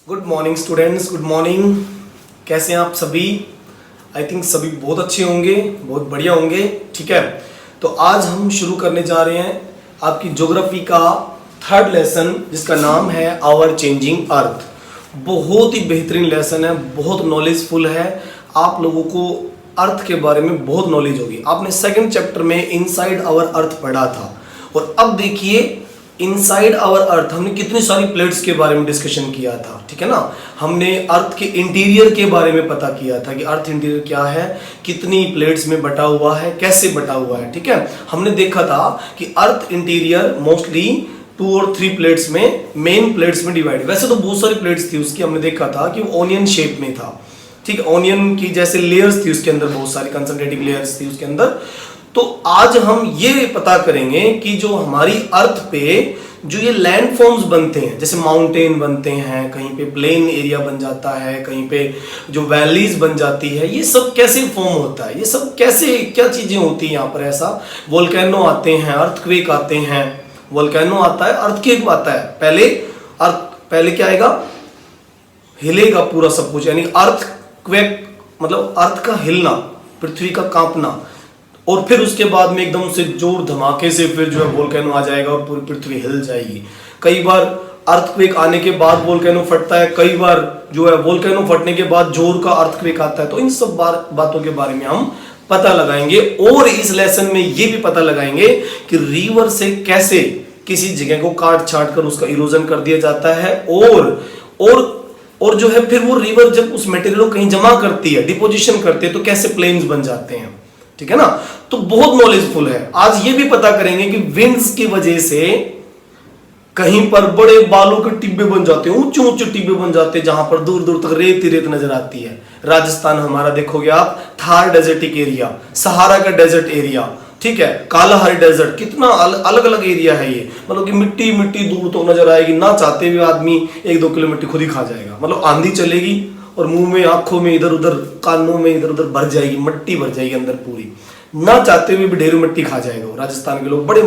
Good morning students, good morning. कैसे हैं आप सभी? आई थिंक सभी बहुत अच्छे होंगे, बहुत बढ़िया होंगे। ठीक है, तो आज हम शुरू करने जा रहे हैं आपकी ज्योग्राफी का थर्ड लेसन, जिसका नाम है आवर चेंजिंग अर्थ। बहुत ही बेहतरीन लेसन है, बहुत नॉलेजफुल है। आप लोगों को अर्थ के बारे में बहुत नॉलेज होगी। आपने सेकंड चैप्टर में इनसाइड आवर अर्थ पढ़ा था, और अब देखिए इनसाइड आवर अर्थ हमने कितनी सारी प्लेट्स के बारे में डिस्कशन किया था। ठीक है ना, हमने अर्थ के इंटीरियर के बारे में पता किया था कि अर्थ इंटीरियर क्या है, कितनी प्लेट्स में बटा हुआ है, कैसे बटा हुआ है। ठीक है, हमने देखा था कि अर्थ इंटीरियर मोस्टली 2 और 3 प्लेट्स में, मेन प्लेट्स में डिवाइड। वैसे तो बहुत सारी प्लेट्स थी उसकी, हमने देखा था कि वो ओनियन शेप में था। ठीक है, ओनियन की जैसे लेयर्स थी उसके अंदर, बहुत सारी कंसंट्रेटिव लेयर्स थी उसके अंदर। तो आज हम ये पता करेंगे कि जो हमारी अर्थ पे जो ये लैंड फॉर्म्स बनते हैं, जैसे माउंटेन बनते हैं, कहीं पे प्लेन एरिया बन जाता है, कहीं पे जो वैलीज बन जाती है, ये सब कैसे फॉर्म होता है, ये सब कैसे, क्या चीजें होती हैं यहाँ पर। ऐसा वोल्केनो आते हैं, अर्थक्वेक आते हैं। वोल्केनो आता है, अर्थक्वेक आता है। पहले क्या आएगा, हिलेगा पूरा सब कुछ, यानी अर्थक्वेक मतलब अर्थ का हिलना, पृथ्वी का कांपना, और फिर उसके बाद में एकदम से जोर धमाके से फिर जो है वोल्केनो आ जाएगा और पूरी पृथ्वी हिल जाएगी। कई बार अर्थक्वेक आने के बाद वोल्केनो फटता है, कई बार जो है वोल्केनो फटने के बाद जोर का अर्थक्वेक आता है। तो इन सब बातों के बारे में हम पता लगाएंगे, और इस लेसन में ये भी पता लगाएंगे कि रिवर से कैसे किसी जगह को काट छाट कर उसका इरोजन कर दिया जाता है, और जो है फिर वो रिवर जब उस मटेरियल को कहीं जमा करती है, डिपोजिशन करती है, तो कैसे प्लेन्स बन जाते हैं। ठीक है ना, तो बहुत नॉलेजफुल है। आज ये भी पता करेंगे कि विंड्स की वजह से कहीं पर बड़े बालू के टिब्बे बन जाते हैं, ऊंचे ऊंचे टिब्बे बन जाते हैं, जहां पर दूर दूर तक रेत ही रेत नजर आती है। राजस्थान हमारा देखोगे आप, थार डेजर्टिक एरिया, सहारा का डेजर्ट एरिया, ठीक है, कालाहारी डेजर्ट, कितना अलग अलग एरिया है ये। मतलब कि मिट्टी मिट्टी दूर तक नजर आएगी, ना चाहते हुए आदमी 1-2 किलो मिट्टी खुद ही खा जाएगा। मतलब आंधी चलेगी और मुंह में, आंखों में, इधर उधर, कानों में इधर उधर भर जाएगी, मिट्टी भर जाएगी अंदर पूरी, ना चाहते हुए भी ढेर मिट्टी खा जाएगा। राजस्थान के लोग बड़े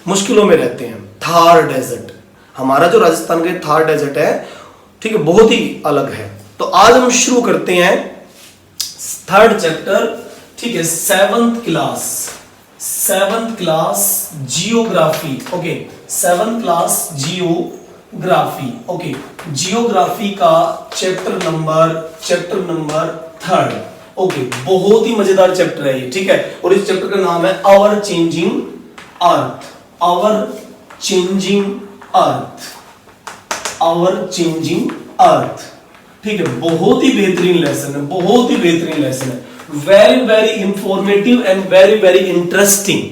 मुश्किलों में रहते हैं। थार डेजर्ट, हमारा जो राजस्थान का थार डेजर्ट है, ठीक है, बहुत ही अलग है। तो आज हम शुरू करते हैं थर्ड चैप्टर, ठीक है, 7th class geography. Okay, 7th class geography. Okay, geography का चैप्टर नंबर 3। ओके, बहुत ही मजेदार चैप्टर है ये। ठीक है, और इस चैप्टर का नाम है आवर चेंजिंग अर्थ। ठीक है, बहुत ही बेहतरीन लेसन है, बहुत ही बेहतरीन लेसन है। Very very informative and very very interesting.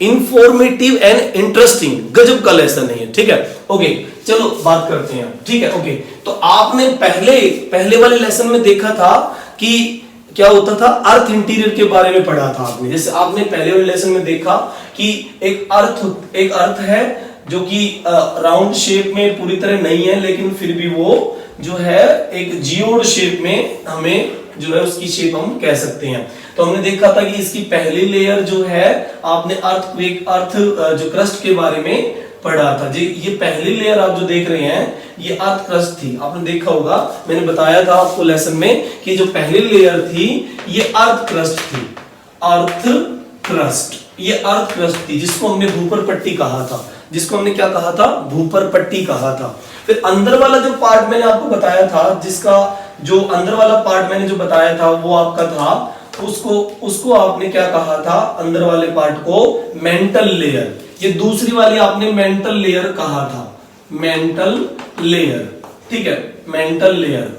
Informative and interesting, गजब का लेसन है ये। ठीक है, ओके, चलो बात करते हैं। ठीक है, ओके, तो आपने पहले वाले लेसन में देखा था कि क्या होता था, अर्थ इंटीरियर के बारे में पढ़ा था आपने। जैसे आपने पहले वाले लेसन में देखा कि एक अर्थ है जो कि राउंड शेप में पूरी तरह नहीं है, लेकिन फिर भी वो जो है एक जियोड शेप में, हमें जो है उसकी शेप हम कह सकते हैं। तो हमने देखा था कि इसकी पहली लेयर जो है, आपने अर्थ जो क्रस्ट के बारे में पढ़ा था जी। ये पहली लेयर आप जो देख रहे हैं, ये अर्थ क्रस्ट थी। आपने देखा होगा, मैंने बताया था आपको लेसन में कि जो पहली लेयर थी ये अर्थ क्रस्ट थी। ये अर्थ क्रस्ट थी, जिसको हमने भूपर पट्टी कहा था। जिसको हमने क्या कहा था, भूपर पट्टी कहा था। फिर अंदर वाला जो पार्ट मैंने आपको बताया था, जिसका जो अंदर वाला पार्ट मैंने जो बताया था वो आपका था, उसको आपने क्या कहा था, अंदर वाले पार्ट को मेंटल लेयर। ये दूसरी वाली आपने मेंटल लेयर कहा था, मेंटल लेयर। ठीक है, मेंटल लेयर।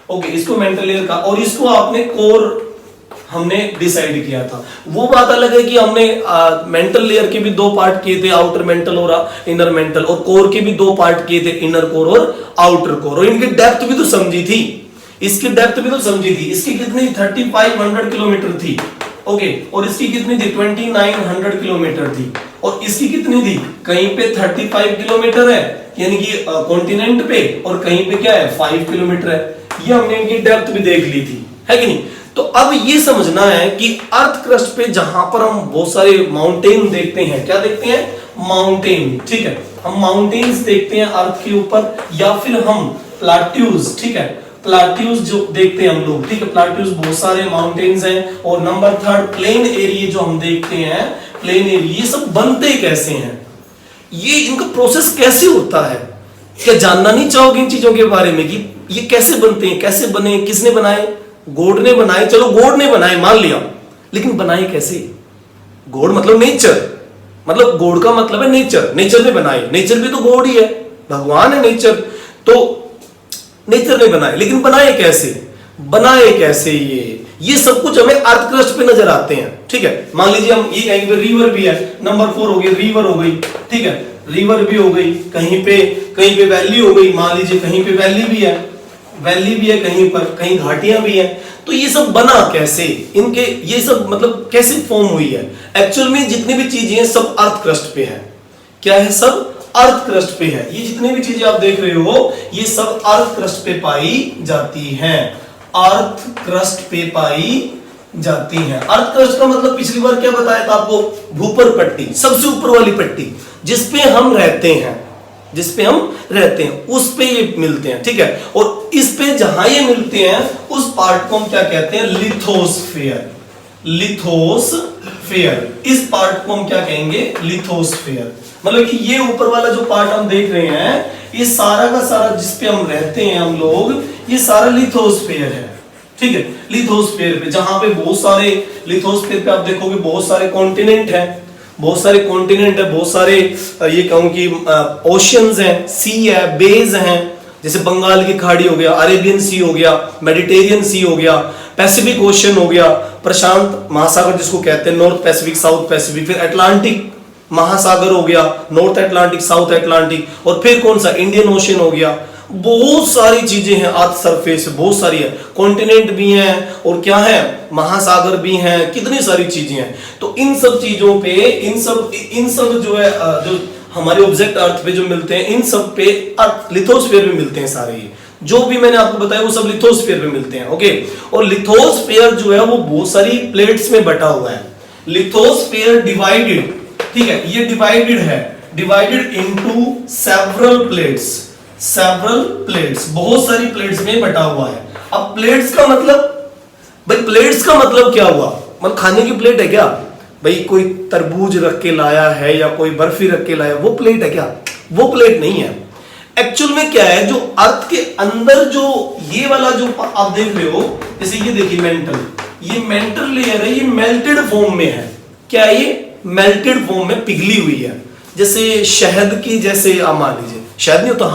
ओके, इसको मेंटल लेयर कहा, और इसको आपने कोर हमने डिसाइड किया था। वो बात अलग है कि हमने मेंटल लेयर के भी 2 पार्ट किए थे, आउटर मेंटल और इनर मेंटल, और कोर के भी 2 पार्ट किए थे, इनर कोर और आउटर कोर। और इनकी डेप्थ भी तो समझी थी, इसकी डेप्थ भी तो समझी थी। इसकी कितनी 3500 किलोमीटर थी। ओके, और इसकी कितनी थी 2900 किलोमीटर थी। और इसकी कितनी थी, कहीं पे 35 किलोमीटर है, यानी कि कॉन्टिनेंट पे, और कहीं पे क्या है 5 किलोमीटर है। ये हमने इनकी डेप्थ भी देख ली थी, है कि नहीं। तो अब ये समझना है कि अर्थ क्रस्ट पे जहां पर हम बहुत सारे माउंटेन देखते हैं, क्या देखते हैं, माउंटेन। ठीक है, हम माउंटेन्स देखते हैं अर्थ के ऊपर, या फिर हम प्लाट्यूज, ठीक है, प्लाट्यूज जो देखते हैं हम लोग, ठीक है, प्लाट्यूज बहुत सारे माउंटेन्स हैं। और नंबर थर्ड प्लेन एरिया जो हम देखते हैं, प्लेन एरिया, ये सब बनते कैसे हैं, ये इनका प्रोसेस कैसे होता है, क्या जानना नहीं चाहोगे इन चीजों के बारे में कि ये कैसे बनते हैं, कैसे बने, किसने बनाए? गॉड ने बनाए, चलो गॉड ने बनाए मान लिया, लेकिन बनाए कैसे? गॉड मतलब नेचर, मतलब गॉड का मतलब है नेचर, नेचर ने बनाए, नेचर भी तो गॉड ही है, भगवान है नेचर, तो नेचर ने बनाए, लेकिन बनाए कैसे, बनाए कैसे, ये सब कुछ हमें अर्थ क्रस्ट पे नजर आते हैं, ठीक है। मान लीजिए हम ये कहेंगे रिवर भी है, नंबर 4 हो गई, रिवर हो गई, ठीक है, रिवर भी हो गई, कहीं पे वैली हो गई, मान लीजिए कहीं पे वैली भी है, कहीं पर, कहीं घाटियां भी है, तो ये सब बना कैसे, इनके ये सब मतलब कैसे फॉर्म हुई है? एक्चुअल में जितनी भी चीजें हैं सब अर्थ क्रस्ट पे है, क्या है, सब अर्थ क्रस्ट पे है, ये जितनी भी चीजें आप देख रहे हो ये सब अर्थ क्रस्ट पे पाई जाती हैं, अर्थ क्रस्ट पे पाई जाती हैं। अर्थ क्रस्ट का मतलब पिछली बार क्या बताया था आपको, भूपर पट्टी, सबसे ऊपर वाली पट्टी जिसपे हम रहते हैं, उस पे ये मिलते हैं, ठीक है। और इस पे जहां ये मिलते हैं उस पार्ट को हम क्या कहते हैं, लिथोस्फेयर, इस पार्ट को हम क्या कहेंगे, लिथोस्फेयर। मतलब कि ये ऊपर वाला जो पार्ट हम देख रहे हैं ये सारा का सारा जिसपे हम रहते हैं हम लोग, ये सारा लिथोस्फेयर है, ठीक है। लिथोस्फेयर पे जहां पे बहुत सारे, लिथोस्फेयर पे आप देखोगे बहुत सारे कॉन्टिनेंट है, बहुत सारे ये कहूं कि ओशियंस हैं, सी है, बेज हैं, जैसे बंगाल की खाड़ी हो गया, अरेबियन सी हो गया, मेडिटेरियन सी हो गया, पैसिफिक ओशन हो गया, प्रशांत महासागर जिसको कहते हैं, नॉर्थ पैसिफिक, साउथ पैसिफिक, फिर अटलांटिक महासागर हो गया, नॉर्थ अटलांटिक, साउथ अटलांटिक, और फिर कौन सा, इंडियन ओशन हो गया। बहुत सारी चीजें हैं, अर्थ सरफेस बहुत सारी है, कॉन्टिनेंट भी हैं और क्या है, महासागर भी हैं, कितनी सारी चीजें हैं। तो इन सब चीजों पे, इन सब जो है, जो हमारे ऑब्जेक्ट अर्थ पे जो मिलते हैं, इन सब पे अर्थ लिथोस्फीयर में मिलते हैं सारे, ये जो भी मैंने आपको बताया वो सब लिथोस्फीयर में मिलते हैं, ओके। और लिथोस्फीयर जो है वो बहुत सारी प्लेट्स में बटा हुआ है, लिथोस्फीयर डिवाइडेड, ठीक है, ये डिवाइडेड इनटू सेवरल प्लेट्स, बहुत सारी प्लेट्स में बटा हुआ है। अब प्लेट्स का मतलब, भाई प्लेट्स का मतलब क्या हुआ, मतलब खाने की प्लेट है क्या, भाई कोई तरबूज रख के लाया है या कोई बर्फी रख के लाया, वो प्लेट है क्या, वो प्लेट नहीं है। एक्चुअल में क्या है, जो अर्थ के अंदर जो ये वाला जो आप देख रहे हो, जैसे ये देखिए मेंटल, ये मेंटल लेयर है, ये मेल्टेड फॉर्म में है, क्या है ये, मेल्टेड फॉर्म में पिघली हुई है, जैसे शहद की, जैसे आप मान लीजिए शहद नहीं होता,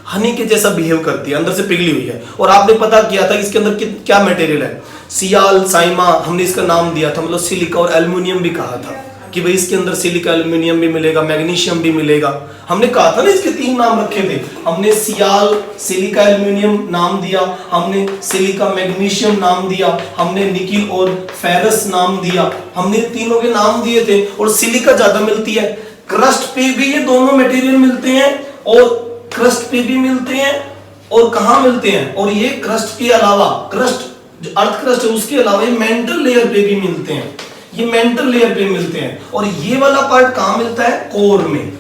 हनी के जैसा बिहेव करती है, अंदर से पिघली हुई है। और आपने पता किया था इसके अंदर क्या मटेरियल है, सियाल साइमा, हमने इसका नाम दिया था, मतलब सिलिका और एल्युमिनियम भी कहा था कि भाई इसके अंदर सिलिका एल्युमिनियम भी मिलेगा, मैग्नीशियम भी मिलेगा, हमने कहा था ना, इसके 3 नाम रखे थे, हमने सियाल सिलिका एल्युमिनियम नाम दिया, हमने सिलिका मैग्नीशियम नाम दिया, हमने निकिल और फेरस नाम दिया, हमने तीनों के नाम दिए थे। और सिलिका ज्यादा मिलती है, क्रस्ट पे भी ये दोनों मटेरियल मिलते हैं, और क्रस्ट पे भी मिलते हैं, और कहां मिलते हैं, और ये क्रस्ट के अलावा, क्रस्ट जो अर्थ क्रस्ट है उसके अलावा ये मेंटल लेयर पे भी मिलते हैं, ये मेंटल लेयर पे मिलते हैं। और ये वाला पार्ट कहां मिलता है, कोर में।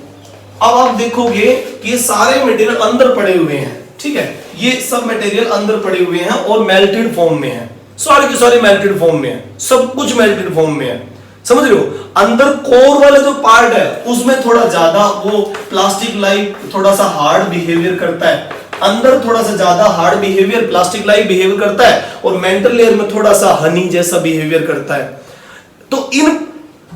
अब आप देखोगे कि ये सारे मटेरियल अंदर पड़े हुए हैं, ठीक है, ये सब मटेरियल अंदर पड़े हुए हैं और मेल्टेड फॉर्म में है, सारे के सारे मेल्टेड फॉर्म में है, सब कुछ मेल्टेड फॉर्म में है, समझ रहे हो। अंदर कोर वाला जो पार्ट है उसमें थोड़ा ज्यादा वो प्लास्टिक लाइक थोड़ा सा हार्ड बिहेवियर करता है, अंदर थोड़ा सा ज्यादा hard behaviour plastic like behaviour करता है, और मेंटल लेयर में थोड़ा सा हनी जैसा बिहेवियर करता है। तो इन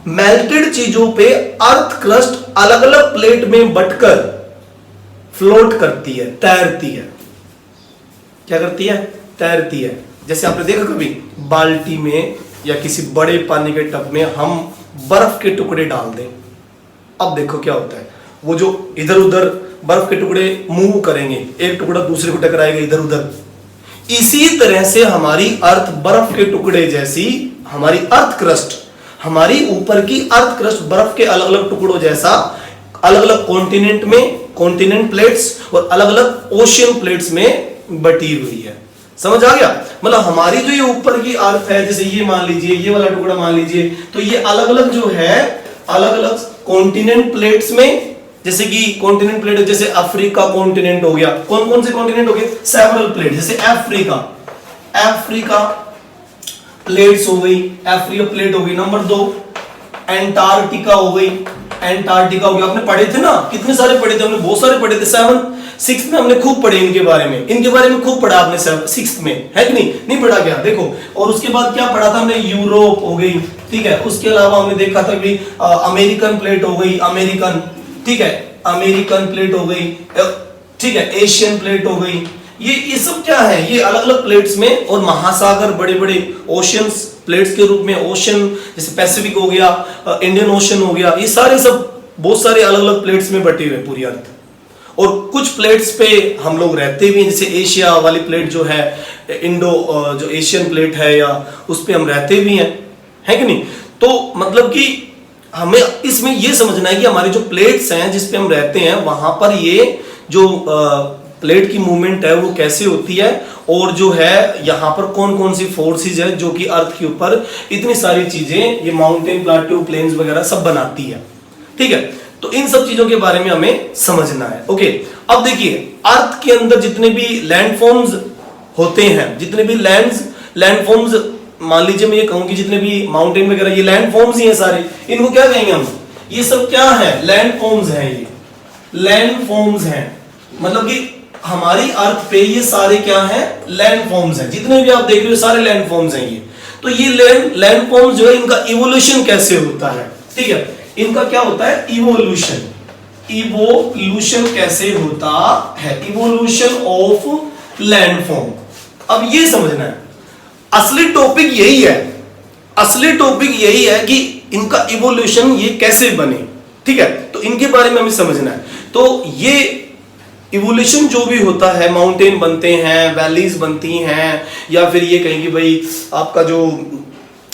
मेल्टेड चीजों पे अर्थ क्रस्ट अलग अलग प्लेट में बटकर फ्लोट करती है, तैरती है, क्या करती है, तैरती है। जैसे आपने देखा कभी बाल्टी में या किसी बड़े पानी के टब में हम बर्फ के टुकड़े डाल दें, अब देखो क्या होता है, वो जो इधर उधर बर्फ के टुकड़े मूव करेंगे, एक टुकड़ा दूसरे को टकराएगा इधर उधर। इसी तरह से हमारी अर्थ बर्फ के टुकड़े जैसी, हमारी अर्थ क्रस्ट, हमारी ऊपर की अर्थ क्रस्ट बर्फ के अलग अलग टुकड़ों जैसा, अलग अलग कॉन्टिनेंट में, कॉन्टिनेंट प्लेट्स और अलग अलग ओशियन प्लेट्स में बटी हुई है। समझ आ गया, मतलब हमारी जो ये ऊपर की अर्थ है, जैसे ये मान लीजिए, ये वाला टुकड़ा मान लीजिए, तो ये अलग अलग जो है, अलग अलग कॉन्टिनेंट प्लेट्स में जैसे कि कॉन्टिनेंट प्लेट, जैसे अफ्रीका कॉन्टिनेंट हो गया। कौन कौन से कॉन्टिनेंट हो गए? Several plate. जैसे अफ्रीका प्लेट्स हो गई, अफ्रीका प्लेट हो गई। नंबर 2 एंटार्क्टिका हो गई, एंटार्क्टिका हो गया। आपने पढ़े थे ना, कितने सारे पढ़े थे हमने? बहुत सारे पढ़े थे। 6th में हमने खूब पढ़े इनके बारे में खूब पढ़ा आपने 6th में, है कि नहीं पढ़ा क्या? देखो, और उसके बाद क्या पढ़ा था हमने? यूरोप हो गई, ठीक है। उसके अलावा हमने देखा था कि अमेरिकन प्लेट हो गई, अमेरिकन, ठीक है, अमेरिकन प्लेट हो गई, ठीक है, एशियन प्लेट हो गई। ये सब क्या है? ये अलग अलग प्लेट्स में, और महासागर, बड़े बड़े ओशियंस प्लेट्स के रूप में, ओशन जैसे पैसिफिक हो गया, इंडियन ओशन हो गया, ये सारे सब बहुत सारे अलग अलग प्लेट्स में बटे हुए पूरी अर्थ। और कुछ प्लेट्स पे हम लोग रहते भी हैं, जैसे एशिया वाली प्लेट जो है, जो एशियन प्लेट है, या उस पे हम रहते भी हैं, है कि नहीं? तो मतलब कि हमें इसमें ये समझना है कि हमारी जो प्लेट्स हैं जिस पे हम रहते हैं, वहां पर ये जो प्लेट की मूवमेंट है वो कैसे होती है, और जो है यहाँ पर कौन कौन सी फोर्सेस है जो कि अर्थ के ऊपर इतनी सारी चीजें, ये माउंटेन, प्लाटू, प्लेन्स वगैरह सब बनाती है, ठीक है। तो इन सब चीजों के बारे में हमें समझना है। ओके, अब देखिए, अर्थ के अंदर जितने भी लैंडफॉर्म्स होते हैं, जितने भी लैंडफॉर्म्स, मान लीजिए मैं ये कहूं कि जितने भी माउंटेन वगैरह, ये लैंडफॉर्म्स ही हैं सारे, इनको क्या कहेंगे हम? ये सब क्या है? लैंडफॉर्म्स हैं। ये लैंडफॉर्म्स हैं, मतलब कि हमारी अर्थ पे ये सारे क्या हैं? लैंडफॉर्म्स हैं। जितने भी आप देख रहे हो सारे लैंडफॉर्म्स हैं ये। तो ये लैंडफॉर्म्स जो है, इनका इवोल्यूशन कैसे होता है, ठीक है? इनका क्या होता है? इवोल्यूशन कैसे होता है? Evolution of landform. अब ये समझना है, असली टॉपिक यही है, असली टॉपिक यही है कि इनका इवोल्यूशन ये कैसे बने, ठीक है? तो इनके बारे में हमें समझना है। तो ये इवोल्यूशन जो भी होता है, माउंटेन बनते हैं, वैलीज बनती हैं, या फिर ये कहेंगे भाई आपका जो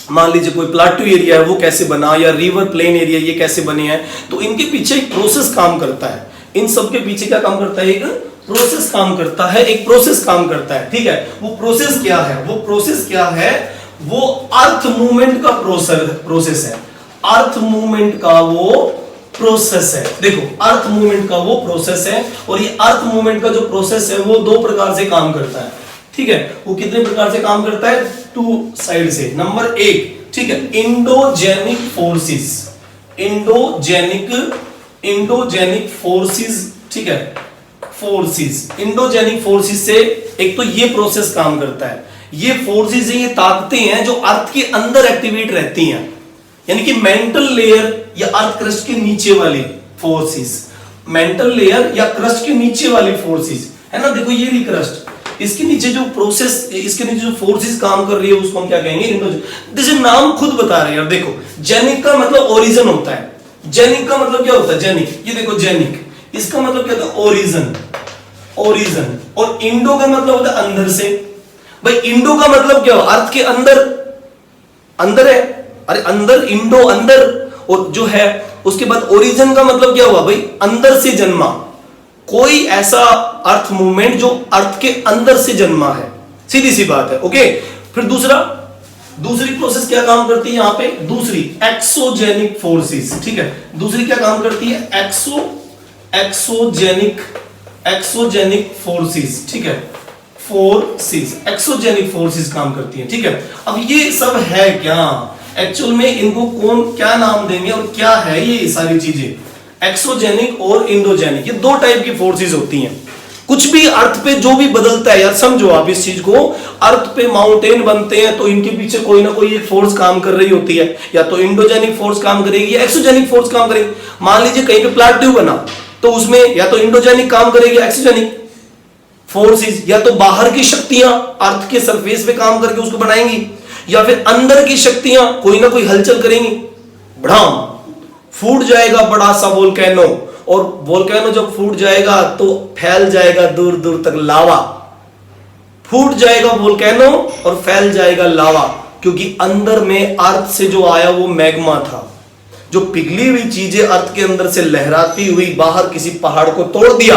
मान लीजिए कोई प्लाटू एरिया है वो कैसे बना, या रिवर प्लेन एरिया ये कैसे बने हैं, तो इनके पीछे एक प्रोसेस काम करता है। इन सब के पीछे क्या काम करता है? एक प्रोसेस काम करता है, एक प्रोसेस काम करता है, ठीक है। वो प्रोसेस क्या है? वो प्रोसेस क्या है? वो अर्थ मूवमेंट का प्रोसेस है। अर्थ मूवमेंट का वो प्रोसेस है। देखो, अर्थ मूवमेंट का वो प्रोसेस है, और ये अर्थ मूवमेंट का जो प्रोसेस है वो 2 प्रकार से काम करता है, ठीक है। वो कितने प्रकार से काम करता है? 2 साइड से। नंबर 1, ठीक है, इंडोजेनिक फोर्सेस, इंडोजेनिक फोर्सेस, ठीक है, फोर्सेस, इंडोजेनिक फोर्सेस से एक तो ये प्रोसेस काम करता है। ये फोर्सेस हैं, ये ताकतें हैं जो अर्थ के अंदर एक्टिवेट रहती हैं, यानी कि मेंटल लेयर या अर्थ क्रस्ट के नीचे वाली फोर्सेस, मेंटल लेयर या क्रस्ट के नीचे वाली फोर्सेस है ना। देखो, ये भी क्रस्ट, इसके नीचे जो प्रोसेस, इसके नीचे जो फोर्सेस काम कर रही है उसको हम क्या कहेंगे? जैसे नाम खुद बता रहे हैं यार। देखो, जेनिक का मतलब ओरिजिन होता है। जेनिक का मतलब क्या होता है? जेनिक, ये देखो जेनिक, इसका मतलब क्या होता है? Origin, origin. और इंडो का मतलब होता है अंदर से। भाई इंडो का मतलब क्या हो? अर्थ के अंदर, अंदर है, अरे अंदर, इंडो अंदर, और जो है उसके बाद ओरिजिन का मतलब क्या हुआ? भाई अंदर से जन्मा, कोई ऐसा अर्थ मूवमेंट जो अर्थ के अंदर से जन्मा है, सीधी सी बात है। ओके, फिर दूसरी प्रोसेस क्या काम करती है यहां पे? दूसरी एक्सोजेनिक फोर्सेस, ठीक है। दूसरी क्या काम करती है? एक्सोजेनिक फोर्सेस, ठीक है, फोर्सेस, एक्सोजेनिक फोर्सेस काम करती है, ठीक है। अब ये सब है क्या एक्चुअल में? इनको कौन क्या नाम देंगे और क्या है ये सारी चीजें? एक्सोजेनिक और इंडोजेनिक, ये 2 टाइप की फोर्सेस होती हैं। कुछ भी अर्थ पे जो भी बदलता है यार, समझो आप इस चीज को, अर्थ पे माउंटेन बनते हैं तो इनके पीछे कोई ना कोई एक फोर्स काम कर रही होती है, या तो इंडोजेनिक फोर्स काम करेगी या एक्सोजेनिक फोर्स काम करेगी। मान लीजिए कहीं पे प्लाटू बना तो उसमें या तो इंडोजेनिक काम करेगी, एक्सोजेनिक फोर्सेस, या तो बाहर की शक्तियां अर्थ के सरफेस पे काम करके उसको बनाएंगी, या फिर अंदर की शक्तियां कोई ना कोई हलचल करेंगी। बढ़ाम फूट जाएगा बड़ा सा वोल्केनो, और वोल्केनो जब फूट जाएगा तो फैल जाएगा दूर दूर तक लावा। फूट जाएगा वोल्केनो और फैल जाएगा लावा, क्योंकि अंदर में अर्थ से जो आया वो मैग्मा था। जो पिघली हुई चीजें अर्थ के अंदर से लहराती हुई बाहर किसी पहाड़ को तोड़ दिया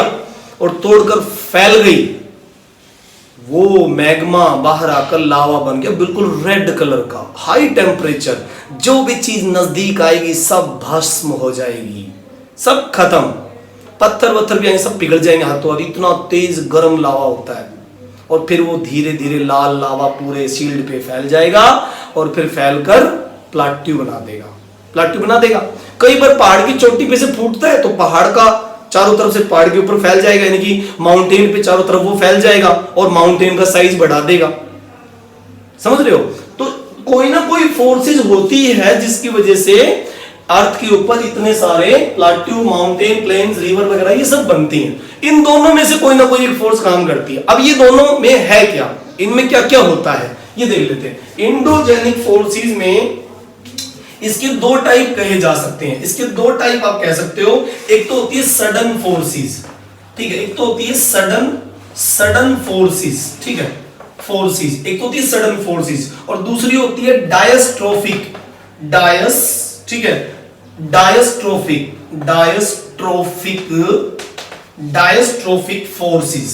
और तोड़कर फैल गई, वो मैग्मा बाहर आकर लावा बन गया, बिल्कुल रेड कलर का, हाई टेम्परेचर। जो भी चीज नजदीक आएगी सब भस्म हो जाएगी, सब खत्म। पत्थर वत्थर भी आएंगे, सब पिघल जाएंगे हाथों हाथ, इतना तेज गर्म लावा होता है। और फिर वो धीरे धीरे लाल लावा पूरे शील्ड पे फैल जाएगा और फिर फैलकर प्लाट्यू बना देगा, प्लाट्यू बना देगा। कई बार पहाड़ की चोटी पे से फूटता है तो पहाड़ का चारों तरफ से पहाड़ के ऊपर फैल जाएगा, यानी कि माउंटेन पे चारों तरफ वो फैल जाएगा और माउंटेन का साइज बढ़ा देगा। समझ रहे हो? तो कोई ना कोई फोर्सेस होती है जिसकी वजह से अर्थ के ऊपर इतने सारे प्लाट्यू, माउंटेन, प्लेन्स, रिवर वगैरह ये सब बनती हैं। इन दोनों में से कोई ना कोई एक फोर्स काम करती है। अब ये दोनों में है क्या, इनमें क्या क्या होता है ये देख लेते हैं। इंडोजेनिक फोर्सेस में इसके दो टाइप कहे जा सकते हैं। इसके दो टाइप आप कह सकते हो। एक तो होती है सडन फोर्सेस, ठीक है, एक तो होती है सडन फोर्सेस, ठीक है, फोर्सेस एक तो होती है सडन फोर्सेस और दूसरी होती है डायस्ट्रोफिक, ठीक है, डायस्ट्रोफिक फोर्सेस,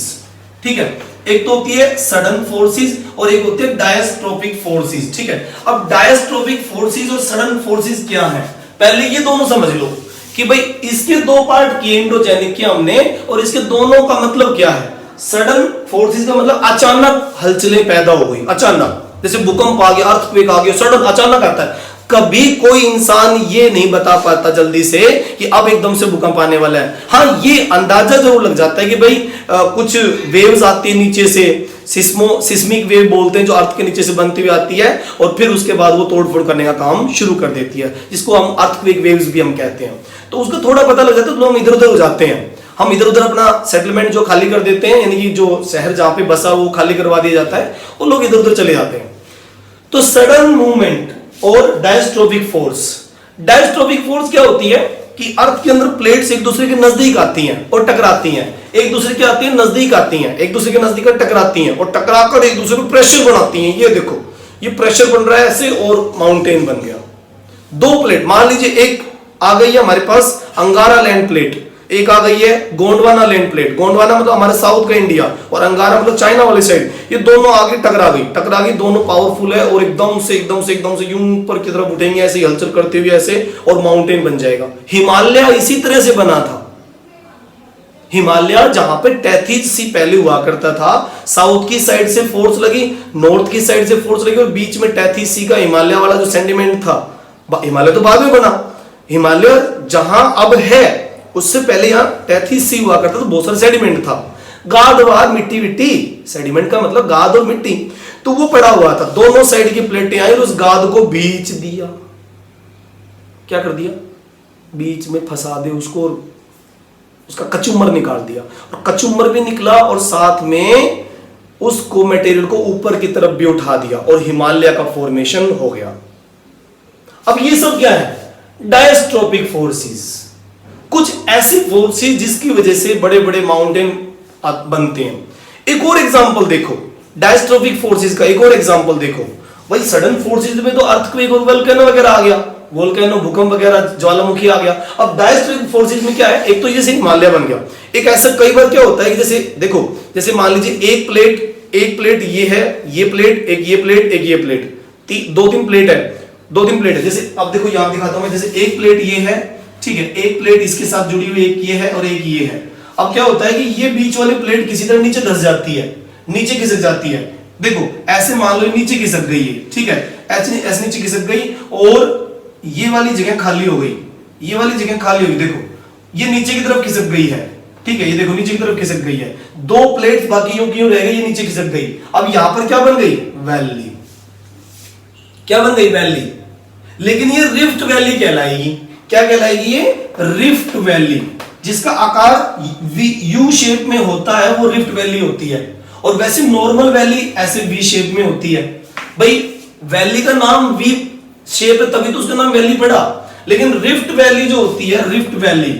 ठीक है। एक तो होती है सडन फोर्सेस और एक होती है डायस्ट्रोफिक फोर्सेस, ठीक है। अब डायस्ट्रोफिक फोर्सेस और सडन फोर्सेस क्या है, पहले ये दोनों समझ लो कि भाई इसके दो पार्ट किए इंडोजेनिक किया हमने और इसके दोनों का मतलब क्या है। सडन फोर्सेस का मतलब अचानक हलचलें पैदा हो गई, अचानक, जैसे भूकंप आ गया, अर्थक्वेक आ गया, सडन अचानक आता है। कभी कोई इंसान ये नहीं बता पाता जल्दी से कि अब एकदम से भूकंप आने वाला है। हाँ, ये अंदाजा जरूर लग जाता है कि भाई कुछ वेव्स आती है नीचे से, सिस्मिक वेव बोलते हैं, जो अर्थ के नीचे से बनती हुई आती है और फिर उसके बाद वो तोड़फोड़ करने का काम शुरू कर देती है, जिसको हम अर्थक्वेक वेव्स भी हम कहते हैं। तो उसका थोड़ा पता लग जाता है तो लोग इधर उधर हो जाते हैं। हम इधर उधर अपना सेटलमेंट जो खाली कर देते हैं, यानी कि जो शहर जहां पे बसा वो खाली करवा दिया जाता है, वो लोग इधर उधर चले जाते हैं। तो सडन मूवमेंट और डायस्ट्रोफिक फोर्स, डायस्ट्रोफिक फोर्स क्या होती है कि अर्थ के अंदर प्लेट्स एक दूसरे के नजदीक आती हैं और टकराती हैं, एक दूसरे के आती हैं नजदीक आती हैं, एक दूसरे के नजदीक टकराती हैं और टकराकर एक दूसरे को प्रेशर बनाती हैं। ये देखो, ये प्रेशर बन रहा है ऐसे और माउंटेन बन गया। दो प्लेट, मान लीजिए एक आ गई है हमारे पास अंगारा लैंड प्लेट, एक आ गई है गोंडवाना लैंड प्लेट। गोंडवाना मतलब हमारे साउथ का इंडिया और अंगारा मतलब चाइना वाली साइड। ये दोनों आगे टकरा गई, दोनों पावरफुल है और एकदम से यूं ऊपर की तरफ उठेंगे ऐसे हलचल करते हुए ऐसे और माउंटेन बन जाएगा। हिमालय इसी तरह से बना था। हिमालय जहां पे टैथीज सी पहले हुआ करता था, साउथ की साइड से फोर्स लगी, नॉर्थ की साइड से फोर्स लगी और बीच में टैथीज सी का हिमालय वाला जो सेंटिमेंट था, हिमालय तो बाद में बना। हिमालय जहां अब है उससे पहले यहां टैथीज सी हुआ करता था, बहुत सारा सेडिमेंट था, गाद वार मिट्टी विट्टी, सेडिमेंट का मतलब गाद और मिट्टी, तो वो पड़ा हुआ था। दोनों साइड की प्लेटें आई और उस गाद को बीच दिया। क्या कर दिया? बीच में फंसा दे उसको, उसका कचुम्बर निकाल दिया और कचुम्बर भी निकला और साथ में उसको मटेरियल को ऊपर की तरफ भी उठा दिया और हिमालय का फॉर्मेशन हो गया। अब ये सब क्या है? डायस्ट्रोफिक फोर्सेस, कुछ ऐसी फोर्सेस जिसकी वजह से बड़े बड़े माउंटेन बनते हैं। एक और एग्जांपल देखो डायस्ट्रोफिक फोर्सेस का, एक और एग्जांपल देखो। भाई सडन फोर्सेस में तो अर्थक्वेक और वोल्केनो वगैरह आ गया, वोल्केनो भूकंप वगैरह, ज्वालामुखी आ गया। अब डायस्ट्रोफिक फोर्सेस में क्या है? एक तो जैसे हिमालय बन गया, एक ऐसा कई बार क्या होता है कि जैसे देखो, जैसे मान लीजिए एक प्लेट ये है, ये प्लेट, एक ये प्लेट, एक ये प्लेट, दो तीन प्लेट है। जैसे अब देखो यहां दिखाता हूं मैं, जैसे एक प्लेट ये है, ठीक है, एक प्लेट इसके साथ जुड़ी हुई, एक ये है और एक ये है। अब क्या होता है कि ये बीच वाली प्लेट किसी तरह नीचे धस जाती है, नीचे खिसक जाती है। देखो ऐसे मान लो नीचे खिसक गई है, ठीक है, ऐसे नीचे खिसक गई और ये वाली जगह खाली हो गई, ये वाली जगह खाली हो गई। देखो ये नीचे की तरफ खिसक गई है, ठीक है, ये देखो नीचे की तरफ खिसक गई है। दो प्लेट्स बाकी यूं की यूं रह गई, ये नीचे खिसक गई। अब यहां पर क्या बन गई? वैली। क्या बन गई? वैली। लेकिन ये रिफ्ट वैली कहलाएगी। क्या कहलाएगी? ये रिफ्ट वैली, जिसका आकार यू शेप में होता है, वो रिफ्ट वैली होती है। और वैसे नॉर्मल वैली ऐसे वी शेप में होती है। भाई वैली का नाम वी शेप है तभी तो उसका नाम वैली पड़ा, लेकिन रिफ्ट वैली जो होती है, रिफ्ट वैली,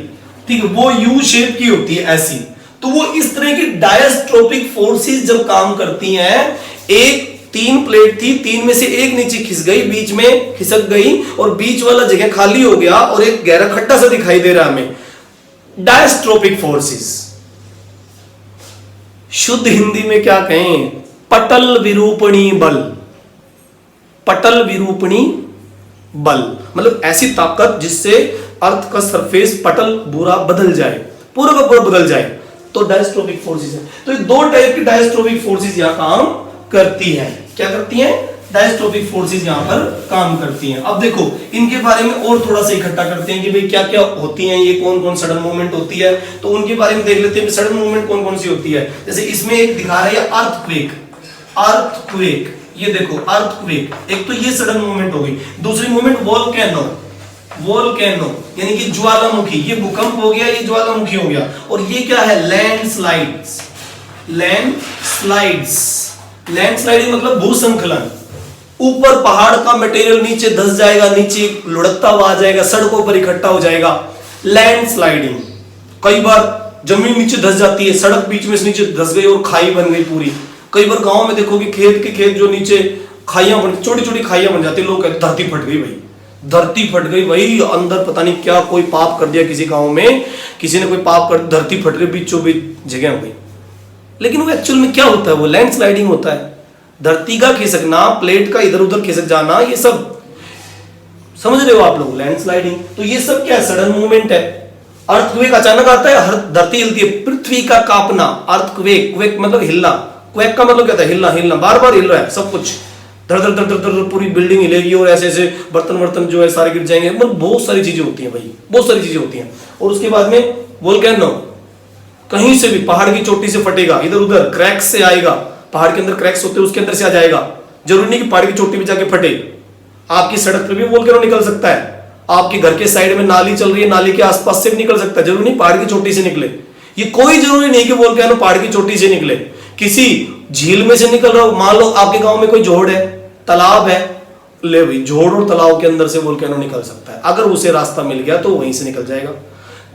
ठीक है, वो यू शेप की होती है ऐसी। तो वो इस तरह की डायस्ट्रोफिक फोर्सेस जब काम करती हैं, एक तीन प्लेट थी, तीन में से एक नीचे खिस गई, बीच में खिसक गई और बीच वाला जगह खाली हो गया और एक गहरा खड्डा सा दिखाई दे रहा है हमें। डायस्ट्रोफिक फोर्सेस, शुद्ध हिंदी में क्या कहें? पटल विरूपणी बल। पटल विरूपणी बल मतलब ऐसी ताकत जिससे अर्थ का सरफेस पटल पूरा बदल जाए, पूरा का पूरा बदल जाए, तो डायस्ट्रोफिक फोर्सेस है। तो ये दो टाइप की डायस्ट्रोफिक फोर्सेस यहाँ काम करती है। क्या करती है? डायस्ट्रोफिक फोर्सेस यहाँ पर काम करती हैं। अब देखो इनके बारे में और थोड़ा सा इकट्ठा करते हैं कि भाई क्या क्या होती हैं, ये कौन कौन सडन मूवमेंट होती है, तो उनके बारे में देख लेते हैं सडन मूवमेंट कौन कौन सी होती है। जैसे इसमें एक दिखा रहा है अर्थक्वेक, अर्थक्वेक, ये देखो अर्थक्वेक, एक तो ये सडन मूवमेंट हो गई। दूसरी मूवमेंट वोल्केनो, वोल्केनो यानी कि ज्वालामुखी, ये भूकंप हो गया, ये ज्वालामुखी हो गया। और ये क्या है? लैंडस्लाइड्स, लैंडस्लाइड्स, लैंडस्लाइडिंग मतलब भूस्खलन, ऊपर पहाड़ का मटेरियल नीचे धंस जाएगा, नीचे लुढ़कता हुआ आ जाएगा, सड़कों पर इकट्ठा हो जाएगा, लैंडस्लाइडिंग। कई बार जमीन नीचे धंस जाती है, सड़क बीच में से नीचे धंस गई और खाई बन गई पूरी। कई बार गांव में देखोगे खेत के खेत जो नीचे खाइयां बन, छोटी छोटी खाइयां बन जाती है, लोग कहते धरती फट गई भाई, धरती फट गई भाई, अंदर पता नहीं क्या कोई पाप कर दिया किसी गांव में, किसी ने कोई पाप कर, धरती फट गई, बीचों बीच जगह हो गई। लेकिन वो एक्चुअल में क्या होता है? वो लैंडस्लाइडिंग होता है, धरती का खिसकना, प्लेट का इधर उधर खिसक जाना, ये सब समझ रहे हो आप लोग, लैंडस्लाइडिंग। तो ये सब क्या है? सडन मूवमेंट है। अर्थक्वेक अचानक आता है, धरती हिलती है, पृथ्वी का कांपना, अर्थक्वेक, क्वेक मतलब हिलना, क्वेक का मतलब क्या था? हिलना, हिलना, बार बार हिल रहा है सब कुछ, धड़ धड़ धड़ धड़ धड़ पूरी बिल्डिंग हिलेगी और ऐसे ऐसे बर्तन जो है सारे गिर जाएंगे, मतलब बहुत सारी चीजें होती हैं भाई, बहुत सारी चीजें होती हैं। और उसके बाद में वोल्केनो, कहीं से भी पहाड़ की चोटी से फटेगा, इधर उधर क्रैक्स से आएगा, पहाड़ के अंदर क्रैक्स होते हैं उसके अंदर से आ जाएगा। जरूरी नहीं कि पहाड़ की चोटी पे जाके फटे, आपकी सड़क पर भी वोल्केनो निकल सकता है, आपके घर के साइड में नाली चल रही है, नाली के आसपास से भी निकल सकता है, जरूरी नहीं पहाड़ की चोटी से निकले। ये कोई जरूरी नहीं कि वोल्केनो पहाड़ की चोटी से निकले, किसी झील में से निकल रहा हो। मान लो आपके गांव में कोई जोड़ है, तालाब है, ले भाई जोड़ और तालाब के अंदर से वोल्केनो निकल सकता है, अगर उसे रास्ता मिल गया तो वहीं से निकल जाएगा।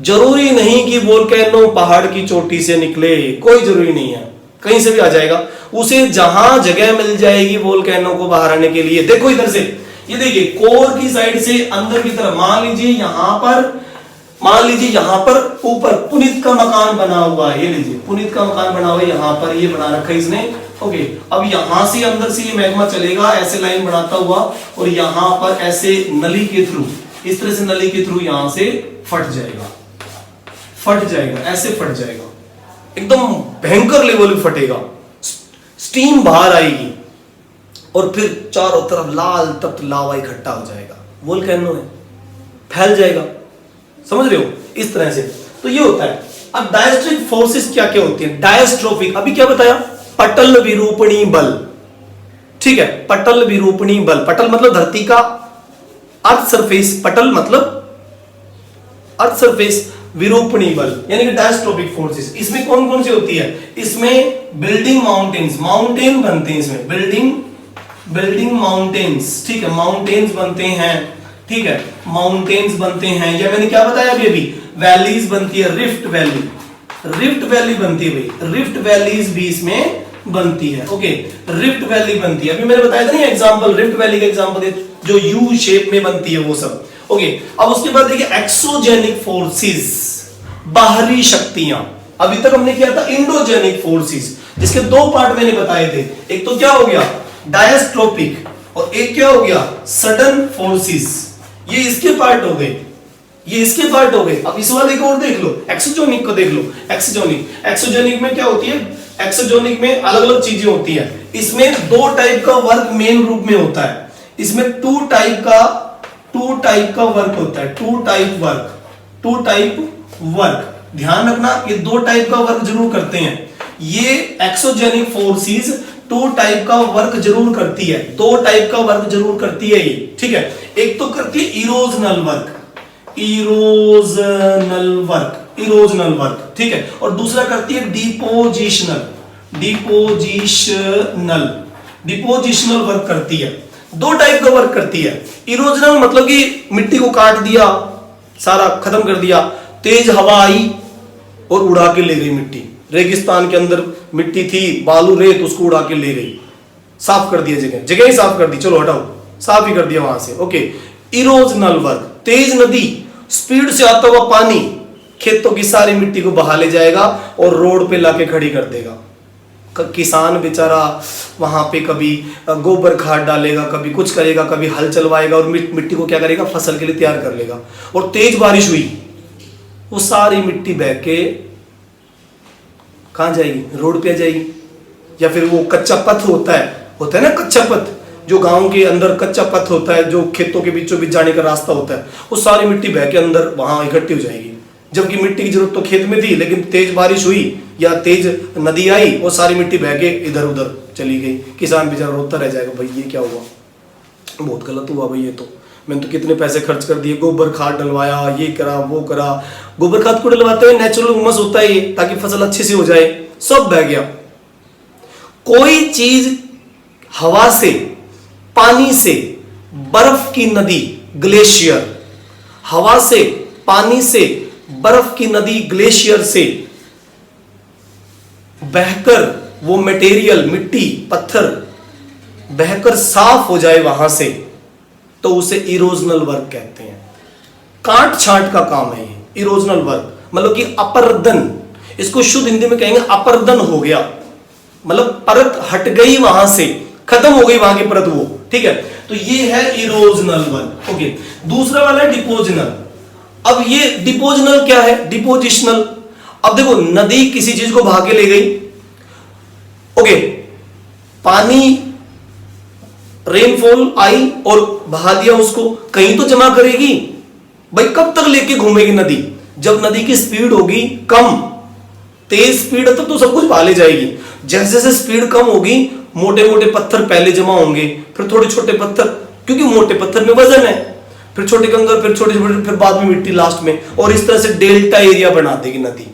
जरूरी नहीं कि वोल्केनो पहाड़ की चोटी से निकले, कोई जरूरी नहीं है, कहीं से भी आ जाएगा, उसे जहां जगह मिल जाएगी वोल्केनो को बाहर आने के लिए। देखो इधर से, ये देखिए कोर की साइड से अंदर की तरफ, मान लीजिए यहां पर ऊपर पुनीत का मकान बना हुआ है, ये लीजिए पुनीत का मकान बना हुआ है, यहां पर ये बना रखा है इसने। ओके, अब यहां से अंदर से ये मैग्मा चलेगा ऐसे लाइन बनाता हुआ, और यहां पर ऐसे नली के थ्रू, इस तरह से नली के थ्रू यहां से फट जाएगा, ऐसे फट जाएगा, एकदम भयंकर लेवल में फटेगा, स्टीम बाहर आएगी और फिर चारों तरफ लाल तप्त लावा इकट्ठा हो जाएगा, वोल्केनो है, फैल जाएगा। समझ रहे हो? इस तरह से तो ये होता है। अब डायस्ट्रोफिक फोर्सेस क्या क्या होती हैं? डायस्ट्रोफिक अभी क्या बताया? पटल विरूपणी बल, ठीक है, पटल विरूपणी बल, पटल मतलब धरती का अर्थ सरफेस, पटल मतलब अर्थ सरफेस, विरूपणी बल यानी कि डायस्ट्रोफिक फोर्सेस। इसमें कौन कौन सी होती है? इसमें बिल्डिंग माउंटेन्स, माउंटेन बनते हैं इसमें, बिल्डिंग माउंटेन्स, ठीक है, माउंटेन्स बनते हैं, ठीक है, माउंटेन्स बनते हैं। या मैंने क्या बताया अभी, वैलीज बनती है, रिफ्ट वैली बनती है भाई, रिफ्ट वैलीज भी इसमें बनती है। ओके, रिफ्ट वैली बनती है, अभी मैंने बताया था नहीं एग्जांपल, रिफ्ट वैली का एग्जांपल जो यू शेप में बनती है वो सब। ओके, अब उसके बाद देखिए एक्सोजेनिक फोर्सेस, बाहरी शक्तियां। अभी तक हमने किया था इंडोजेनिक फोर्सेस, जिसके दो पार्ट मैंने बताए थे, एक तो क्या हो गया डायस्ट्रोफिक, और एक क्या हो गया सडन फोर्सेस। ये इसके पार्ट हो गए, ये इसके पार्ट हो गए। अब इस वाले को और देख लो, एक्सोजेनिक को देख लो। एक्सोजेनिक में क्या होती है? एक्सोजेनिक में अलग अलग चीजें होती है। इसमें दो टाइप का वर्क मेन रूप में होता है, इसमें टू टाइप का वर्क होता है, टू टाइप वर्क। ध्यान रखना ये दो टाइप का वर्क जरूर करते हैं, ये एक्सोजेनिक फोर्सेस टू टाइप का वर्क जरूर करती है, दो टाइप का वर्क जरूर करती है ये, ठीक है। एक तो करती है इरोजनल वर्क, ठीक है, और दूसरा करती है डिपोजिशनल वर्क करती है। दो टाइप का वर्क करती है। इरोजनल मतलब कि मिट्टी को काट दिया, सारा खत्म कर दिया, तेज हवा आई और उड़ा के ले गई मिट्टी। रेगिस्तान के अंदर मिट्टी थी, बालू रेत, उसको उड़ा के ले गई, साफ कर दिया, जगह ही साफ कर दी, चलो हटाओ, साफ ही कर दिया वहां से। Okay, erosional work. तेज नदी, स्पीड से आता हुआ पानी खेतों की सारी मिट्टी को बहा ले जाएगा और रोड पे लाके खड़ी कर देगा। किसान बेचारा वहां पे कभी गोबर खाद डालेगा, कभी कुछ करेगा, कभी हल चलवाएगा और मिट्टी को क्या करेगा, फसल के लिए तैयार कर लेगा। और तेज बारिश हुई, वो सारी मिट्टी बह के कहां जाएगी? रोड पे आ जाएगी। या फिर वो कच्चा पथ होता है ना कच्चा पथ, जो गांव के अंदर कच्चा पथ होता है, जो खेतों के बीचों बीच जाने का रास्ता होता है, वो सारी मिट्टी बह के अंदर वहां इकट्ठी हो जाएगी। जबकि मिट्टी की जरूरत तो खेत में थी, लेकिन तेज बारिश हुई या तेज नदी आई, वो सारी मिट्टी बह के इधर उधर चली गई। किसान बेचारा रोता रह जाएगा, भाई ये क्या हुआ, बहुत गलत हुआ भाई, ये तो मैंने तो कितने पैसे खर्च कर दिए, गोबर खाद डलवाया, ये करा वो करा। गोबर खाद को डलवाते हुए नेचुरल हुमस होता है ये, ताकि फसल अच्छी से हो जाए, सब बह गया। कोई चीज हवा से, पानी से, बर्फ की नदी ग्लेशियर, हवा से, पानी से, बर्फ की नदी ग्लेशियर से बहकर वो मटेरियल, मिट्टी, पत्थर बहकर साफ हो जाए वहां से, तो उसे इरोजनल वर्क कहते हैं। काट छांट का काम है ये इरोजनल वर्क, मतलब कि अपरदन, इसको शुद्ध हिंदी में कहेंगे अपरदन हो गया, मतलब परत हट गई वहां से, खत्म हो गई वहां की परत वो, ठीक है। तो ये है इरोजनल वर्क। ओके, दूसरा वाला है डिपोजिनल। अब ये डिपोजिनल क्या है? डिपोजिशनल। अब देखो, नदी किसी चीज को बहा के ले गई, ओके, पानी रेनफॉल आई और बहा दिया उसको, कहीं तो जमा करेगी भाई, कब तक लेके घूमेगी नदी? जब नदी की स्पीड होगी कम, तेज स्पीड है तो सब कुछ बहा ले जाएगी। जैसे जैसे स्पीड कम होगी, मोटे मोटे पत्थर पहले जमा होंगे, फिर थोड़े छोटे पत्थर, क्योंकि मोटे पत्थर में वजन है, फिर छोटे कंकर, फिर छोटे छोटे, फिर बाद में मिट्टी लास्ट में, और इस तरह से डेल्टा एरिया बना देगी नदी।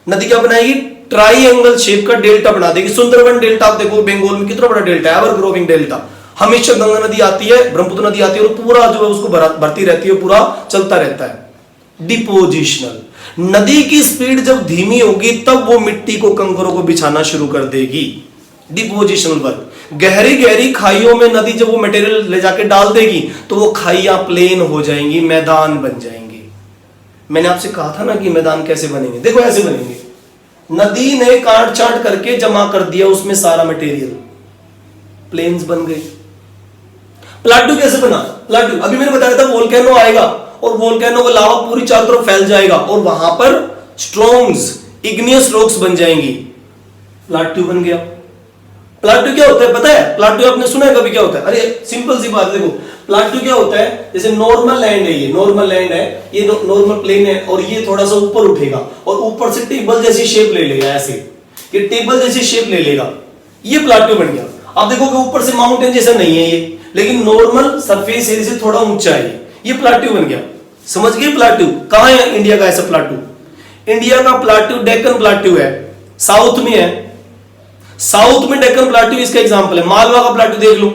नदी क्या बनाएगी? ट्राइएंगल शेप का डेल्टा बना देगी। सुंदरबन डेल्टा आप देखो, बंगाल में कितना बड़ा डेल्टा है, एवर ग्रोविंग डेल्टा। हमेशा गंगा नदी आती है, ब्रह्मपुत्र नदी आती है, और पूरा जो है उसको भरती रहती है, पूरा चलता रहता है। डिपोजिशनल, नदी की स्पीड जब धीमी होगी तब वो मिट्टी को, कंकरों को बिछाना शुरू कर देगी। Depositional work. गहरी गहरी खाइयों में नदी जब वो मटेरियल ले जाके डाल देगी तो वो खाइयां प्लेन हो जाएंगी, मैदान बन जाएंगे। मैंने आपसे कहा था ना कि मैदान कैसे बनेंगे, देखो ऐसे बनेंगे। नदी ने काट छांट करके जमा कर दिया उसमें सारा मटेरियल, प्लेन्स बन गए। प्लाटू कैसे बना? प्लाटू अभी मैंने बताया था, वोल्केनो आएगा और वोल्केनो का लावा पूरी चारों तरफ फैल जाएगा और वहां पर स्ट्रॉन्ग्स, इग्नियस रॉक्स बन जाएंगी, प्लाटू बन गया। प्लाटू क्या होता है पता है? प्लाटू आपने सुना है कभी क्या होता है? अरे सिंपल सी बात, देखो प्लाटू क्या होता है, जैसे नॉर्मल लैंड है, ये नॉर्मल लैंड है, ये नॉर्मल प्लेन है, और ये थोड़ा सा ऊपर उठेगा और ऊपर से टेबल जैसी शेप ले लेगा, ऐसे ये टेबल जैसी शेप ले लेगा, ये प्लाटू बन गया। आप देखोगे ऊपर से माउंटेन जैसा नहीं है ये, लेकिन नॉर्मल सरफेस एरिया से थोड़ा ऊंचा है, ये प्लाटू बन गया। समझ गए? प्लाटू कहां है इंडिया का ऐसा प्लाटू? इंडिया का प्लाटू डेक्कन प्लाटू है, साउथ में है, साउथ में डेक्कन प्लाटू इसका एग्जांपल है। मालवा का प्लाटू देख लो,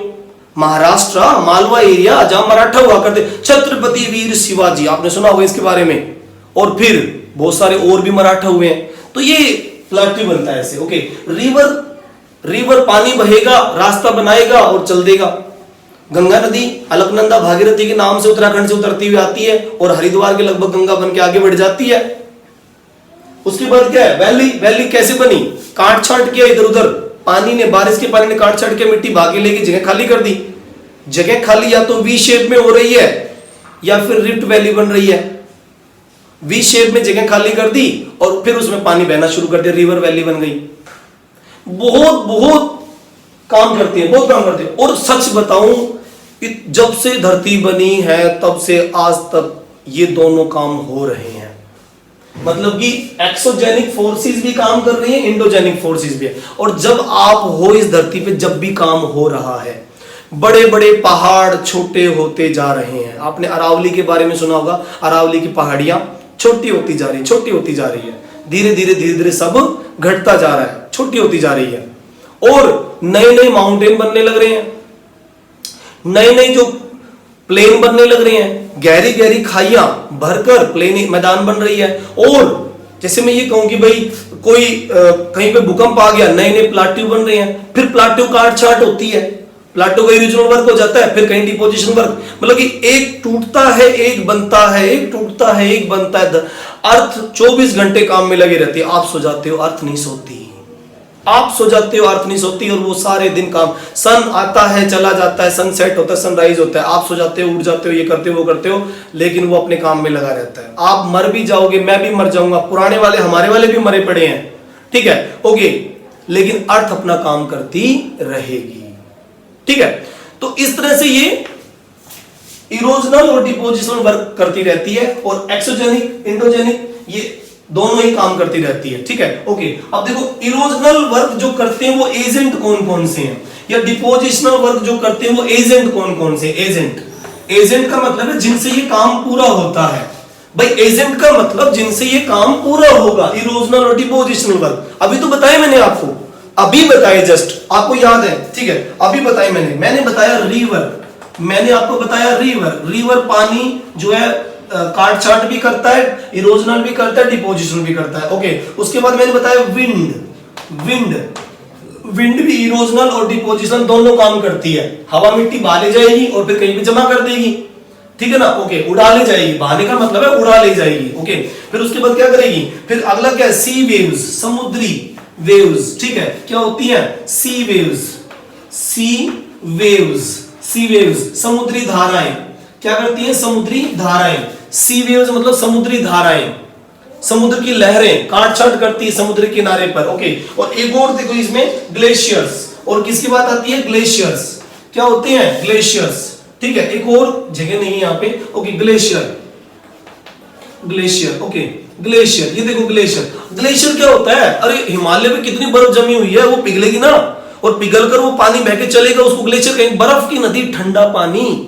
महाराष्ट्र मालवा एरिया जहां मराठा हुआ करते, छत्रपति वीर शिवाजी, आपने सुना होगा इसके बारे में, और फिर बहुत सारे और भी मराठा हुए हैं, तो ये प्लाटू बनता है ऐसे। ओके, रिवर पानी बहेगा, रास्ता बनाएगा और चल देगा। गंगा नदी अलकनंदा भागीरथी के नाम से उत्तराखंड से उतरती हुई आती है और हरिद्वार के लगभग गंगा बन के आगे बढ़ जाती है। उसके बाद क्या है? वैली। वैली कैसे बनी? काट छांट किया इधर उधर, पानी ने, बारिश के पानी ने काट छांट के मिट्टी भागे लेके जगह खाली कर दी। जगह खाली या तो वी शेप में हो रही है या फिर रिफ्ट वैली बन रही है। वी शेप में जगह खाली कर दी और फिर उसमें पानी बहना शुरू कर दिया, रिवर वैली बन गई। बहुत बहुत काम करती है, बहुत काम करती है। और सच बताऊं, जब से धरती बनी है तब से आज तक ये दोनों काम हो रहे हैं। मतलब कि एक्सोजेनिक फोर्सेस भी काम कर रही है, इंडोजेनिक फोर्सेस भी है। और जब आप हो इस धरती पे, जब भी काम हो रहा है, बड़े बड़े पहाड़ छोटे होते जा रहे हैं। आपने अरावली के बारे में सुना होगा, अरावली की पहाड़ियां छोटी होती जा रही है, छोटी होती जा रही है, धीरे धीरे धीरे धीरे सब घटता जा रहा है, छोटी होती जा रही है। और नए नए माउंटेन बनने लग रहे हैं, नए नए जो प्लेन बनने लग रहे हैं, गहरी गहरी खाइयां भरकर प्लेन मैदान बन रही है। और जैसे मैं ये कहूं कि भाई कोई कहीं पे भूकंप आ गया, नए नए प्लाटू बन रहे हैं, फिर प्लाटू काट छाट होती है, प्लाटू का रीजनल वर्क हो जाता है, फिर कहीं डिपोजिशन वर्क, मतलब कि एक टूटता है एक बनता है, एक टूटता है एक बनता है। अर्थ 24 घंटे काम में लगे रहती है। आप सो जाते हो, अर्थ नहीं सोती, आप सो जाते हो, अर्थ नहीं सोती, और वो सारे दिन काम, सन आता है चला जाता है, सनसेट होता है, सनराइज होता है, आप सो जाते हो, उठ जाते हो, ये करते हो वो करते हो, लेकिन वो अपने काम में लगा रहता है। आप मर भी जाओगे, मैं भी मर जाऊंगा, पुराने वाले हमारे वाले भी मरे पड़े हैं, ठीक है, ओके, लेकिन अर्थ अपना काम करती रहेगी, ठीक है। तो इस तरह से ये इरोजनल और डिपोजिशनल वर्क करती रहती है, और एक्सोजेनिक एंडोजेनिक ये दोनों ही काम करती रहती है, ठीक है, ओके। अब देखो इरोजनल वर्क जो करते हैं वो एजेंट कौन कौन से हैं, या डिपोजिशनल वर्क जो करते हैं वो एजेंट कौन कौन से। एजेंट का मतलब है जिनसे ये काम पूरा होता है भाई, एजेंट का मतलब जिनसे ये काम पूरा होगा, इरोजनल और डिपोजिशनल वर्क। अभी तो बताया मैंने आपको, अभी बताया, जस्ट आपको याद है, ठीक है, अभी बताया मैंने बताया रिवर, मैंने आपको बताया रिवर पानी जो है काट छाट भी करता है, इरोजनल भी करता है, डिपोजिशनल भी करता है, ओके। उसके बाद मैंने बताया विंड भी इरोजनल और डिपोजिशनल दोनों काम करती है। हवा मिट्टी बहा ले जाएगी और फिर कहीं पे जमा कर देगी, ठीक है ना, ओके, उड़ा ले जाएगी, बहाने का मतलब है उड़ा ले जाएगी, ओके। फिर उसके बाद क्या करेगी, फिर अगला क्या है, सी वेव्स, समुद्री वेव्स, ठीक है, क्या होती है, सी वेव्स, समुद्री धाराएं, क्या करती है, समुद्री धाराएं, सी वेव्स मतलब समुद्री धाराएं, समुद्र की लहरें काट छाट करती है समुद्र किनारे पर, ओके। और एक और देखो इसमें ग्लेशियर्स, और किसकी बात आती है, ग्लेशियर्स, क्या होते हैं, ग्लेशियर्स, ठीक है, एक और जगह नहीं है यहाँ पे, ओके, ग्लेशियर, ओके, ग्लेशियर, ये देखो ग्लेशियर क्या होता है, अरे हिमालय में कितनी बर्फ जमी हुई है, वो पिघलेगी ना, और पिघलकर वो पानी बह के चलेगा, उसको ग्लेशियर कहेंगे। बर्फ की नदी, ठंडा पानी,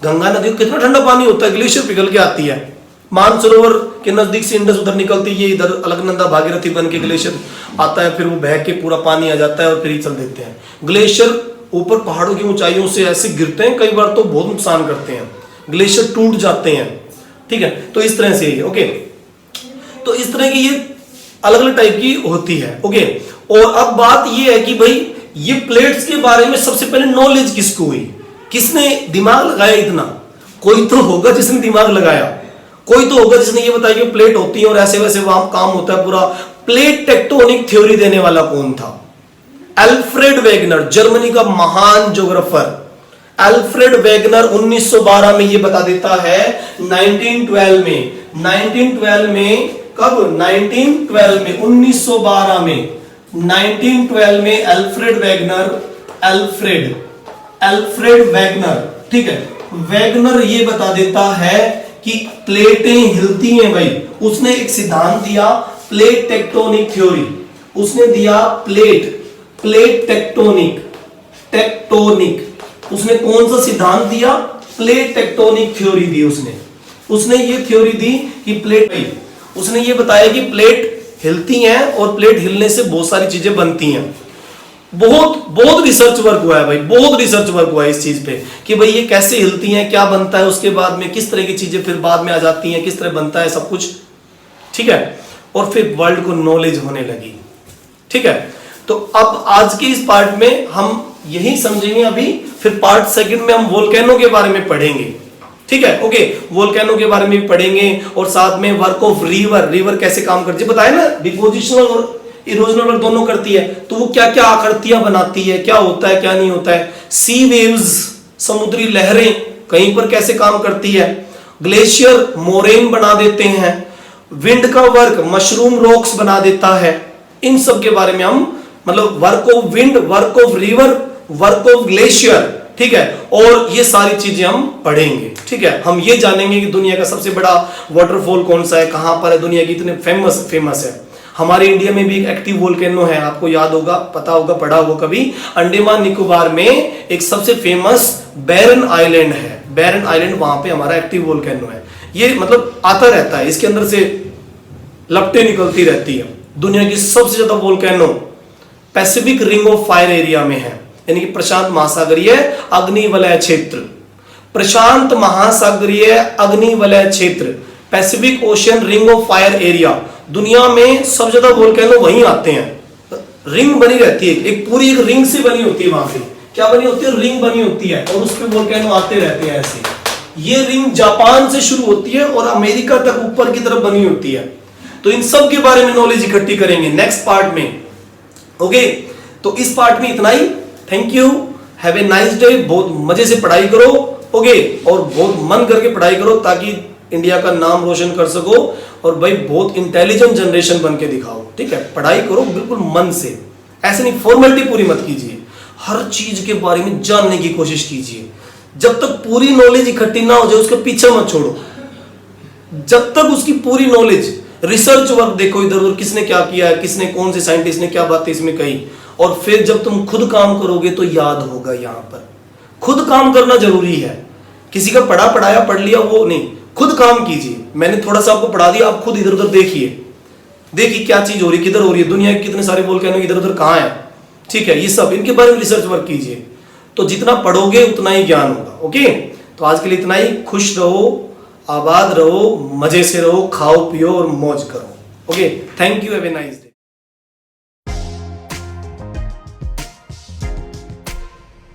गंगा नदी में कितना ठंडा पानी होता है, ग्लेशियर पिघल के आती है। मानसरोवर के नजदीक से इंडस उधर निकलती है, इधर अलकनंदा भागीरथी बन के ग्लेशियर आता है, फिर वो बह के पूरा पानी आ जाता है और फिर ही चल देते हैं। ग्लेशियर ऊपर पहाड़ों की ऊंचाइयों से ऐसे गिरते हैं, कई बार तो बहुत नुकसान करते हैं, ग्लेशियर टूट जाते हैं, ठीक है। तो इस तरह से, ओके, तो इस तरह की ये अलग अलग टाइप की होती है, ओके। और अब बात ये है कि भाई ये प्लेट्स के बारे में सबसे पहले नॉलेज किसको हुई, किसने दिमाग लगाया इतना, कोई तो होगा जिसने दिमाग लगाया, कोई तो होगा जिसने ये बताया कि प्लेट होती है और ऐसे वैसे वहां काम होता है पूरा। प्लेट टेक्टोनिक थ्योरी देने वाला कौन था, अल्फ्रेड वेगनर, जर्मनी का महान ज्योग्राफर अल्फ्रेड वेगनर 1912 में ये बता देता है, 1912 में कब, 1912 में 1912 में 1912 में अल्फ्रेड वेगनर, ठीक है, वेगनर ये बता देता है कि प्लेटें हिलती हैं भाई। उसने एक सिद्धांत दिया, प्लेट टेक्टोनिक थ्योरी, उसने दिया प्लेट टेक्टोनिक, उसने कौन सा सिद्धांत दिया, प्लेट टेक्टोनिक थ्योरी दी उसने ये थ्योरी दी कि प्लेट, उसने ये बताया कि प्लेट हिलती हैं और प्लेट हिलने से बहुत सारी चीजें बनती हैं। बहुत रिसर्च वर्क हुआ है भाई, बहुत रिसर्च वर्क हुआ है इस चीज पे कि भाई ये कैसे हिलती हैं, क्या बनता है, उसके बाद में किस तरह की चीजें फिर बाद में आ जाती हैं, किस तरह बनता है सब कुछ, ठीक है। और फिर वर्ल्ड को नॉलेज होने लगी, ठीक है। तो अब आज के इस पार्ट में हम यही समझेंगे अभी, फिर पार्ट सेकंड में हम वोल्केनो के बारे में पढ़ेंगे, ठीक है, ओके, वोल्केनो के बारे में भी पढ़ेंगे, और साथ में वर्क ऑफ रिवर कैसे काम करती है, बताया ना, डिपोजिशनल और इरोजनल वर्क दोनों करती है, तो वो क्या क्या आकृतियां बनाती है, क्या होता है क्या नहीं होता है। सी वेव्स, समुद्री लहरें कहीं पर कैसे काम करती है, ग्लेशियर मोरेन बना देते हैं, विंड का वर्क मशरूम रॉक्स बना देता है। इन सब के बारे में हम, मतलब work of wind, work of river, work of glacier, ठीक है, और ये सारी चीजें हम पढ़ेंगे, ठीक है। हम ये जानेंगे कि दुनिया का सबसे बड़ा वाटरफॉल कौन सा है, कहां पर है, दुनिया की इतने फेमस है। हमारे इंडिया में भी एक एक्टिव वोल्केनो है, आपको याद होगा, पता होगा, पढ़ा होगा कभी, अंडमान निकोबार में एक सबसे फेमस बैरन आइलैंड है, बैरन आइलैंड, वहां पे हमारा एक्टिव वोल्केनो है। ये मतलब आता रहता है, इसके अंदर से लपटें निकलती रहती है। दुनिया की सबसे ज्यादा volcano Pacific ring of fire area में है, यानी कि प्रशांत महासागरीय अग्निवलय क्षेत्र, प्रशांत महासागरीय अग्निवलय क्षेत्र, Pacific ocean ring of fire area. दुनिया में सबसे ज्यादा वोल्केनो वहीं आते हैं, रिंग बनी रहती है, एक पूरी एक रिंग से बनी होती है, वहां पे क्या बनी होती है, रिंग बनी होती है, और उस पे वोल्केनो आते रहते हैं ऐसे। ये रिंग जापान से शुरू होती है और अमेरिका तक ऊपर की तरफ बनी होती है। तो इन सब के बारे में नॉलेज इकट्ठी करेंगे नेक्स्ट पार्ट में, ओके, तो इस पार्ट में इतना ही। Thank you, have a nice day. बहुत मजे से पढ़ाई करो, ओके, और बहुत मन करके पढ़ाई करो ताकि इंडिया का नाम रोशन कर सको और भाई बहुत इंटेलिजेंट जनरेशन बन के दिखाओ। ठीक है, पढ़ाई करो बिल्कुल मन से, ऐसे नहीं फॉर्मेलिटी पूरी मत कीजिए, हर चीज के बारे में जानने की कोशिश कीजिए। जब तक पूरी नॉलेज इकट्ठी ना हो जाए उसके पीछे मत छोड़ो, जब तक उसकी पूरी नॉलेज, रिसर्च वर्क देखो इधर उधर किसने क्या किया है, किसने कौन से साइंटिस्ट ने क्या बातें इसमें कही, और फिर जब तुम खुद काम करोगे तो याद होगा। यहां पर खुद काम करना जरूरी है, किसी का पढ़ा पढ़ाया पढ़ लिया वो नहीं, खुद काम कीजिए। मैंने थोड़ा सा आपको पढ़ा दिया, आप खुद इधर उधर देखिए क्या चीज हो रही है, किधर हो रही है, दुनिया के कितने सारे वोल्केनो इधर उधर कहां है। ठीक है, ये सब इनके बारे में रिसर्च वर्क कीजिए, तो जितना पढ़ोगे उतना ही ज्ञान होगा। ओके, तो आज के लिए इतना ही। खुश रहो, आबाद रहो, मजे से रहो, खाओ पियो और मौज करो। Okay, thank you, have a nice.